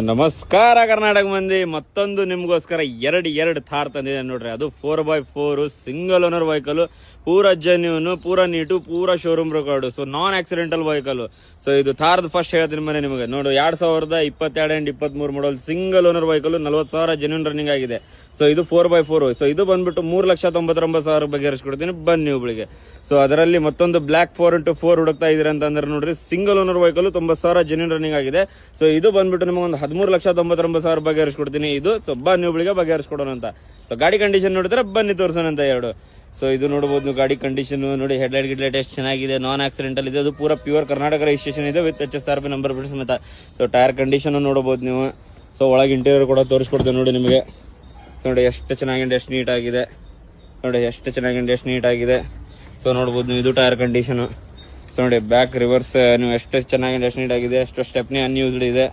ನಮಸ್ಕಾರ ಕರ್ನಾಟಕ ಮಂದಿ, ಮತ್ತೊಂದು ನಿಮ್ಗೋಸ್ಕರ ಎರಡು ಥಾರ್ ತಂದಿದೆ ನೋಡ್ರಿ. ಅದು 4x4 ಸಿಂಗಲ್ ಓನರ್ ವೆಹಿಕಲ್, ಪೂರಾ ಜೆನ್ಯೂನ್, ಪೂರಾ ನೀಟು, ಪೂರಾ ಶೋರೂಮ್ ರೆಕಾರ್ಡ್. ಸೊ ನಾನ್ ಆಕ್ಸಿಡೆಂಟಲ್ ವೆಹಿಕಲ್. ಸೊ ಇದು ಥಾರ್ದು ಫಸ್ಟ್ ಹೇಳ್ತೀನಿ ಮನೆ ನಿಮಗೆ. ನೋಡಿ 2022 and 23 model single owner vehicle, 40,000 genuine running ಆಗಿದೆ. ಸೊ ಇದು 4x4. ಸೊ ಇದು ಬಂದ್ಬಿಟ್ಟು 3,99,000 ಬಗೆಹರಿಸ್ಕೊಡ್ತೀನಿ, ಬನ್ನಿ ಹುಬ್ಳಿಗೆ. ಸೊ ಅದರಲ್ಲಿ ಮತ್ತೊಂದು ಬ್ಲಾಕ್ 4x4 ಹುಡುಕ್ತಾ ಇದೀರ ಅಂತಂದ್ರೆ ನೋಡ್ರಿ, single owner vehicle, 90,000 genuine running ಆಗಿದೆ. ಸೊ ಇದು ಬಂದ್ಬಿಟ್ಟು ನಿಮಗೆ ಒಂದು 13,99,000 ಬಗೆಹರಿಸ್ಕೊಡ್ತೀನಿ. ಇದು ಸೊ ಬನ್ನಿ ಹುಬ್ಳಿಗೆ ಬಗೆಹರಿಸ್ಕೊಡೋಣ ಅಂತ. ಸೊ ಗಾಡಿ ಕಂಡೀಷನ್ ನೋಡಿದ್ರೆ ಬನ್ನಿ ತೋರ್ಸೋಣ ಅಂತ ಎರಡು. ಸೊ ಇದು ನೋಡಬಹುದು ನೀವು ಗಾಡಿ ಕಂಡೀಷನ್ ನೋಡಿ, ಹೆಡ್ಲೈಟ್ ಗಿಡ್ಲೈಟ್ ಎಷ್ಟು ಚೆನ್ನಾಗಿದೆ, ನಾನ್ ಆಕ್ಸಿಡೆಂಟಲ್ ಇದೆ. ಅದು ಪೂರಾ ಪ್ಯೂರ್ ಕರ್ನಾಟಕ ರಿಜಿಸ್ಟ್ರೇಷನ್ ಇದೆ ವಿತ್ HSRP ನಂಬರ್ ಪ್ಲೇಟ್ ಸಮೇತ. ಸೊ ಟೈರ್ ಕಂಡೀಷನ್ ನೋಡಬಹುದು ನೀವು. ಸೊ ಒಳಗೆ ಇಂಟೀರಿಯರ್ ಕೂಡ ತೋರಿಸ್ಕೊಡ್ತೇವೆ ನೋಡಿ ನಿಮಗೆ. ನೋಡಿ ಎಷ್ಟು ಚೆನ್ನಾಗಿದೆ, ಎಷ್ಟು ನೀಟ್ ಆಗಿದೆ ನೋಡಿ, ಎಷ್ಟು ಚೆನ್ನಾಗಿದೆ, ಎಷ್ಟು ನೀಟ್ ಆಗಿದೆ. ಸೊ ನೋಡಬಹುದು ನೀವು, ಇದು ಟೈರ್ ಕಂಡೀಷನ್. ಸೊ ನೋಡಿ ಬ್ಯಾಕ್ ರಿವರ್ಸ್ ನೀವು ಎಷ್ಟು ಚೆನ್ನಾಗಿದೆ, ಎಷ್ಟು ನೀಟ್ ಆಗಿದೆ. ಎಷ್ಟು ಸ್ಟೆಪ್ನಿ ಅನ್ಯೂಸ್ಡ್ ಇದೆ.